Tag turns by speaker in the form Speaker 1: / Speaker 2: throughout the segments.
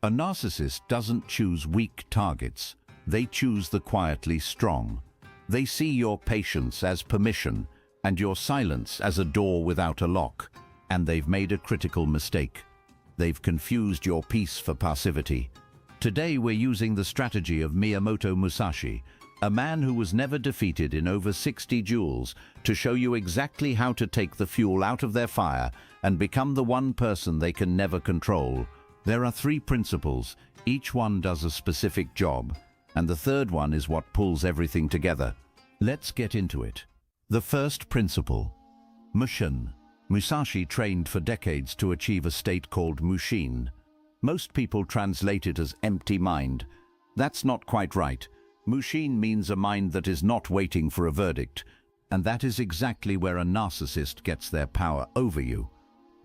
Speaker 1: A narcissist doesn't choose weak targets. They choose the quietly strong. They see your patience as permission and your silence as a door without a lock. And they've made a critical mistake. They've confused your peace for passivity. Today we're using the strategy of Miyamoto Musashi, a man who was never defeated in over 60 duels, to show you exactly how to take the fuel out of their fire and become the one person they can never control. There are 3 principles, each one does a specific job, and the third one is what pulls everything together. Let's get into it. The first principle, Mushin. Musashi trained for decades to achieve a state called Mushin. Most people translate it as empty mind. That's not quite right. Mushin means a mind that is not waiting for a verdict, and that is exactly where a narcissist gets their power over you.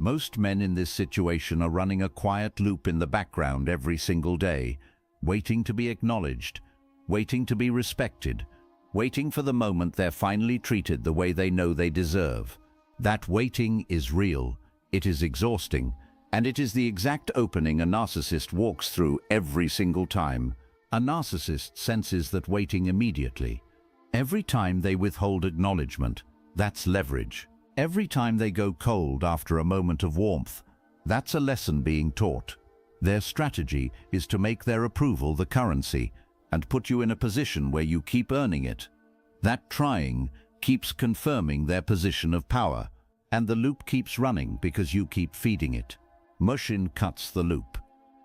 Speaker 1: Most men in this situation are running a quiet loop in the background every single day, waiting to be acknowledged, waiting to be respected, waiting for the moment they're finally treated the way they know they deserve. That waiting is real, it is exhausting, and it is the exact opening a narcissist walks through every single time. A narcissist senses that waiting immediately. Every time they withhold acknowledgement, that's leverage. Every time they go cold after a moment of warmth, that's a lesson being taught. Their strategy is to make their approval the currency and put you in a position where you keep earning it. That trying keeps confirming their position of power, and the loop keeps running because you keep feeding it. Mushin cuts the loop,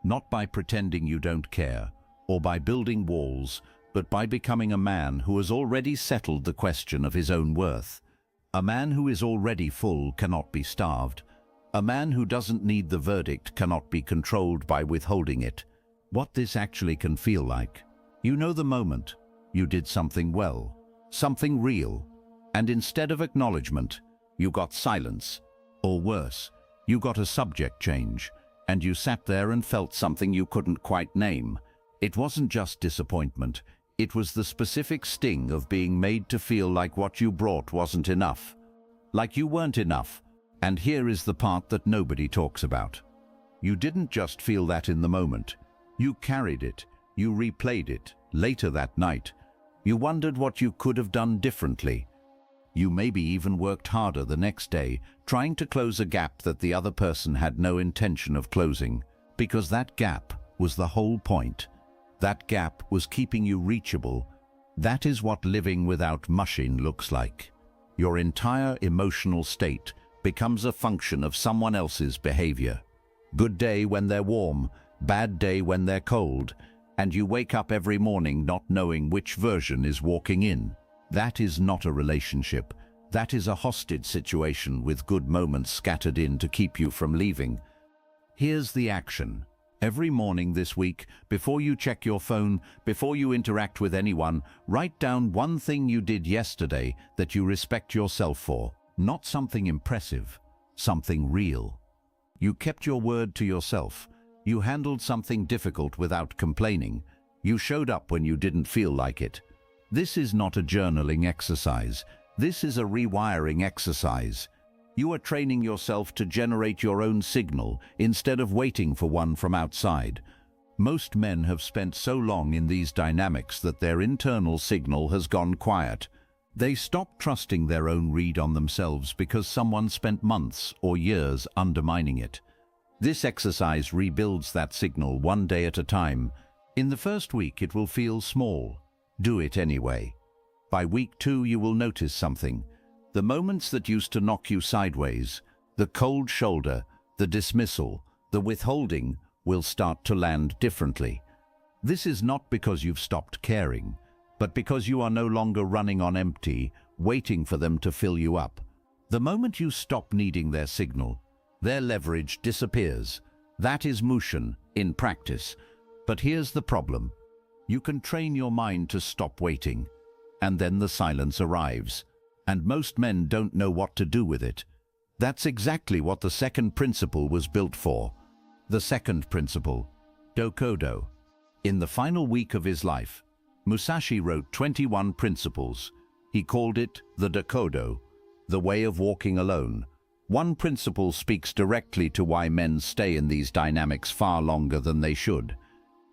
Speaker 1: not by pretending you don't care, or by building walls, but by becoming a man who has already settled the question of his own worth. A man who is already full cannot be starved. A man who doesn't need the verdict cannot be controlled by withholding it. What this actually can feel like. You know the moment. You did something well, something real, and instead of acknowledgement, you got silence. Or worse, you got a subject change, and you sat there and felt something you couldn't quite name. It wasn't just disappointment, it was the specific sting of being made to feel like what you brought wasn't enough. Like you weren't enough. And here is the part that nobody talks about. You didn't just feel that in the moment. You carried it. You replayed it. Later that night, you wondered what you could have done differently. You maybe even worked harder the next day, trying to close a gap that the other person had no intention of closing. Because that gap was the whole point. That gap was keeping you reachable. That is what living without Mushin looks like. Your entire emotional state becomes a function of someone else's behavior. Good day when they're warm, bad day when they're cold, and you wake up every morning not knowing which version is walking in. That is not a relationship. That is a hostage situation with good moments scattered in to keep you from leaving. Here's the action. Every morning this week, before you check your phone, before you interact with anyone, write down one thing you did yesterday that you respect yourself for. Not something impressive, something real. You kept your word to yourself. You handled something difficult without complaining. You showed up when you didn't feel like it. This is not a journaling exercise. This is a rewiring exercise. You are training yourself to generate your own signal instead of waiting for one from outside. Most men have spent so long in these dynamics that their internal signal has gone quiet. They stop trusting their own read on themselves because someone spent months or years undermining it. This exercise rebuilds that signal one day at a time. In the first week, it will feel small. Do it anyway. By week 2, you will notice something. The moments that used to knock you sideways, the cold shoulder, the dismissal, the withholding, will start to land differently. This is not because you've stopped caring, but because you are no longer running on empty, waiting for them to fill you up. The moment you stop needing their signal, their leverage disappears. That is Mushin in practice. But here's the problem. You can train your mind to stop waiting, and then the silence arrives. And most men don't know what to do with it. That's exactly what the second principle was built for. The second principle, Dokkodo. In the final week of his life, Musashi wrote 21 principles. He called it the Dokkodo, the way of walking alone. One principle speaks directly to why men stay in these dynamics far longer than they should.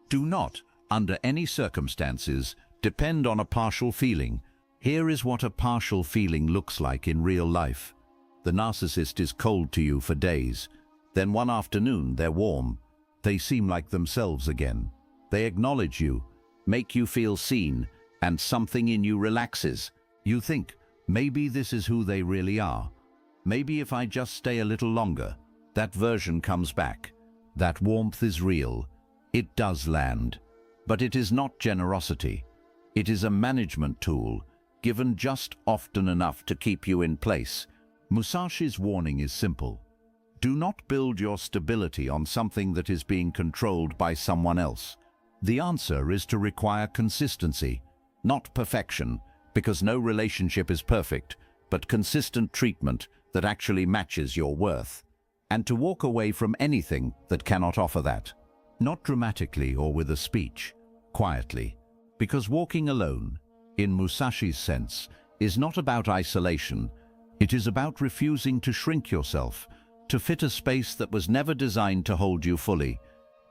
Speaker 1: Do not, under any circumstances, depend on a partial feeling. Here is what a partial feeling looks like in real life. The narcissist is cold to you for days. Then one afternoon they're warm. They seem like themselves again. They acknowledge you, make you feel seen, and something in you relaxes. You think, maybe this is who they really are. Maybe if I just stay a little longer, that version comes back. That warmth is real. It does land. But it is not generosity. It is a management tool, given just often enough to keep you in place. Musashi's warning is simple. Do not build your stability on something that is being controlled by someone else. The answer is to require consistency, not perfection, because no relationship is perfect, but consistent treatment that actually matches your worth. And to walk away from anything that cannot offer that. Not dramatically or with a speech, quietly. Because walking alone, in Musashi's sense, is not about isolation. It is about refusing to shrink yourself, to fit a space that was never designed to hold you fully.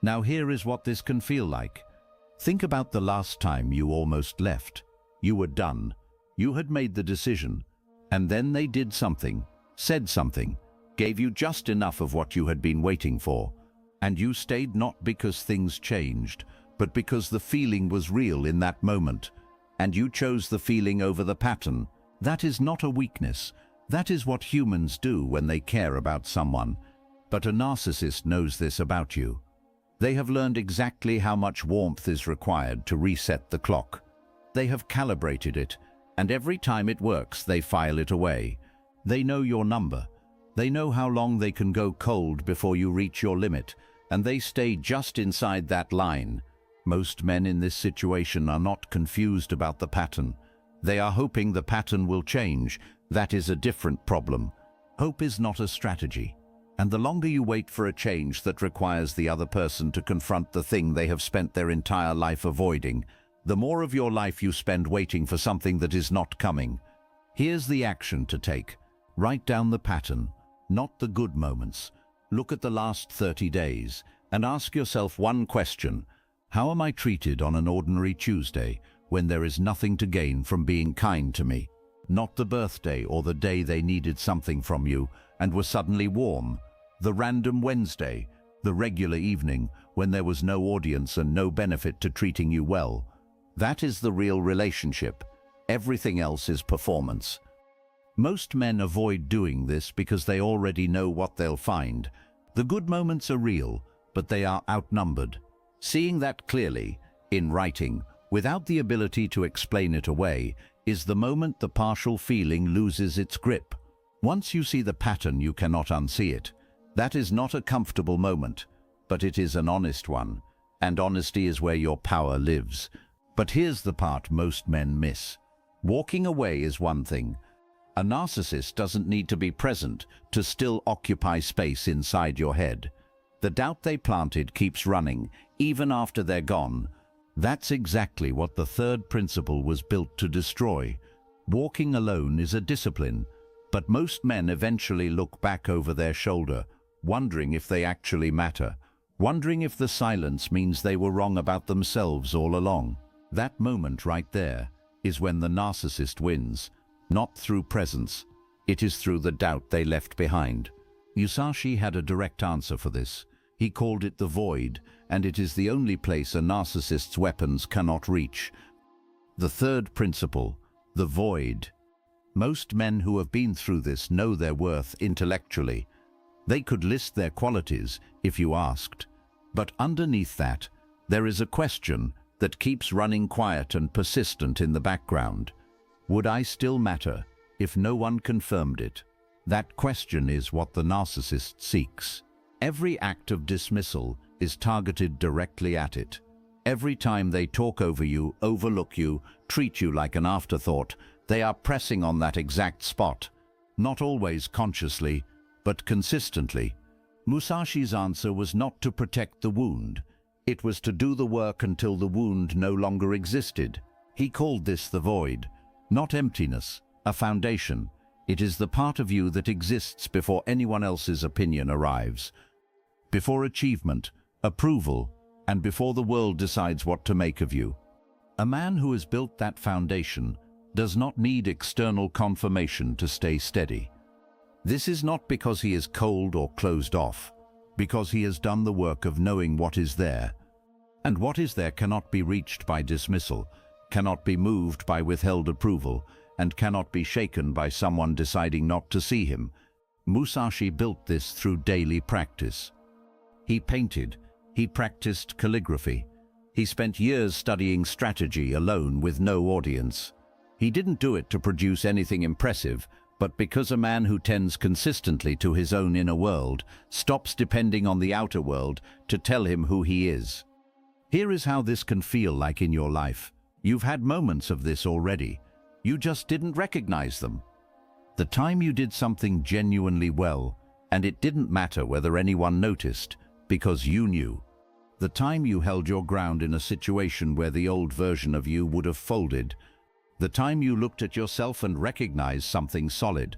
Speaker 1: Now here is what this can feel like. Think about the last time you almost left. You were done. You had made the decision. And then they did something, said something, gave you just enough of what you had been waiting for. And you stayed not because things changed, but because the feeling was real in that moment. And you chose the feeling over the pattern. That is not a weakness. That is what humans do when they care about someone. But a narcissist knows this about you. They have learned exactly how much warmth is required to reset the clock. They have calibrated it, and every time it works, they file it away. They know your number. They know how long they can go cold before you reach your limit, and they stay just inside that line. Most men in this situation are not confused about the pattern. They are hoping the pattern will change. That is a different problem. Hope is not a strategy. And the longer you wait for a change that requires the other person to confront the thing they have spent their entire life avoiding, the more of your life you spend waiting for something that is not coming. Here's the action to take. Write down the pattern, not the good moments. Look at the last 30 days and ask yourself one question. How am I treated on an ordinary Tuesday when there is nothing to gain from being kind to me? Not the birthday or the day they needed something from you and were suddenly warm. The random Wednesday, the regular evening when there was no audience and no benefit to treating you well. That is the real relationship. Everything else is performance. Most men avoid doing this because they already know what they'll find. The good moments are real, but they are outnumbered. Seeing that clearly, in writing, without the ability to explain it away, is the moment the partial feeling loses its grip. Once you see the pattern, you cannot unsee it. That is not a comfortable moment, but it is an honest one, and honesty is where your power lives. But here's the part most men miss. Walking away is one thing. A narcissist doesn't need to be present to still occupy space inside your head. The doubt they planted keeps running, even after they're gone. That's exactly what the third principle was built to destroy. Walking alone is a discipline, but most men eventually look back over their shoulder, wondering if they actually matter, wondering if the silence means they were wrong about themselves all along. That moment right there is when the narcissist wins, not through presence. It is through the doubt they left behind. Musashi had a direct answer for this. He called it the void, and it is the only place a narcissist's weapons cannot reach. The third principle, the void. Most men who have been through this know their worth intellectually. They could list their qualities if you asked. But underneath that, there is a question that keeps running quiet and persistent in the background. Would I still matter if no one confirmed it? That question is what the narcissist seeks. Every act of dismissal is targeted directly at it. Every time they talk over you, overlook you, treat you like an afterthought, they are pressing on that exact spot. Not always consciously, but consistently. Musashi's answer was not to protect the wound. It was to do the work until the wound no longer existed. He called this the void. Not emptiness, a foundation. It is the part of you that exists before anyone else's opinion arrives, before achievement, approval, and before the world decides what to make of you. A man who has built that foundation does not need external confirmation to stay steady. This is not because he is cold or closed off, because he has done the work of knowing what is there. And what is there cannot be reached by dismissal, cannot be moved by withheld approval, and cannot be shaken by someone deciding not to see him. Musashi built this through daily practice. He painted, he practiced calligraphy. He spent years studying strategy alone with no audience. He didn't do it to produce anything impressive, but because a man who tends consistently to his own inner world stops depending on the outer world to tell him who he is. Here is how this can feel like in your life. You've had moments of this already. You just didn't recognize them. The time you did something genuinely well, and it didn't matter whether anyone noticed, because you knew. The time you held your ground in a situation where the old version of you would have folded. The time you looked at yourself and recognized something solid.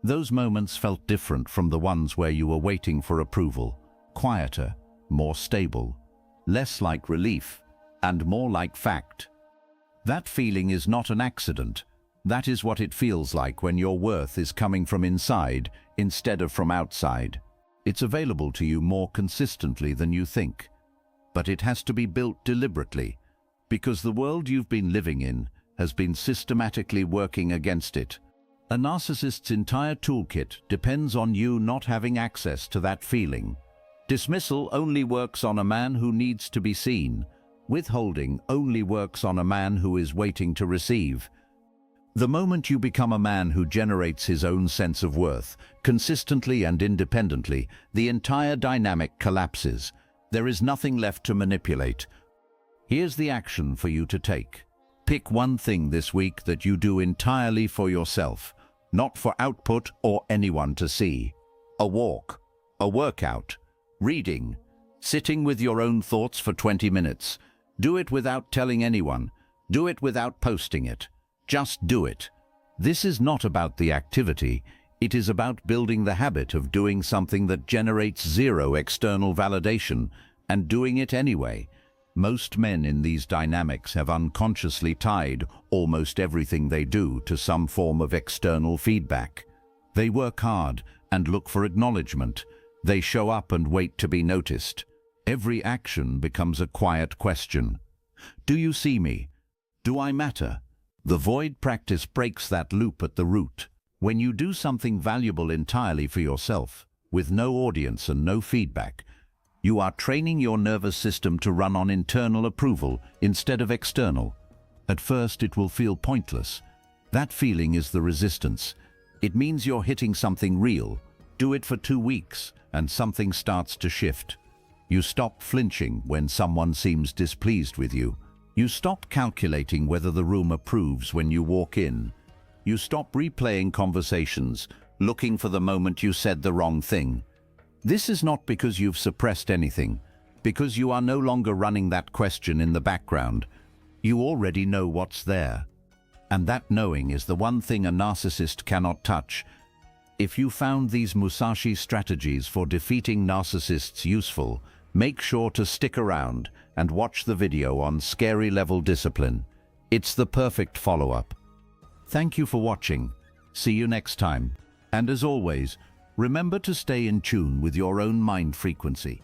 Speaker 1: Those moments felt different from the ones where you were waiting for approval, quieter, more stable, less like relief, and more like fact. That feeling is not an accident. That is what it feels like when your worth is coming from inside instead of from outside. It's available to you more consistently than you think. But it has to be built deliberately, because the world you've been living in has been systematically working against it. A narcissist's entire toolkit depends on you not having access to that feeling. Dismissal only works on a man who needs to be seen. Withholding only works on a man who is waiting to receive. The moment you become a man who generates his own sense of worth, consistently and independently, the entire dynamic collapses. There is nothing left to manipulate. Here's the action for you to take. Pick one thing this week that you do entirely for yourself, not for output or anyone to see. A walk, a workout, reading, sitting with your own thoughts for 20 minutes. Do it without telling anyone. Do it without posting it. Just do it. This is not about the activity. It is about building the habit of doing something that generates zero external validation and doing it anyway. Most men in these dynamics have unconsciously tied almost everything they do to some form of external feedback. They work hard and look for acknowledgement. They show up and wait to be noticed. Every action becomes a quiet question. Do you see me? Do I matter? The void practice breaks that loop at the root. When you do something valuable entirely for yourself, with no audience and no feedback, you are training your nervous system to run on internal approval instead of external. At first, it will feel pointless. That feeling is the resistance. It means you're hitting something real. Do it for 2 weeks, and something starts to shift. You stop flinching when someone seems displeased with you. You stop calculating whether the room approves when you walk in. You stop replaying conversations, looking for the moment you said the wrong thing. This is not because you've suppressed anything, because you are no longer running that question in the background. You already know what's there. And that knowing is the one thing a narcissist cannot touch. If you found these Musashi strategies for defeating narcissists useful, make sure to stick around and watch the video on scary level discipline. It's the perfect follow-up. Thank you for watching. See you next time. And as always, remember to stay in tune with your own mind frequency.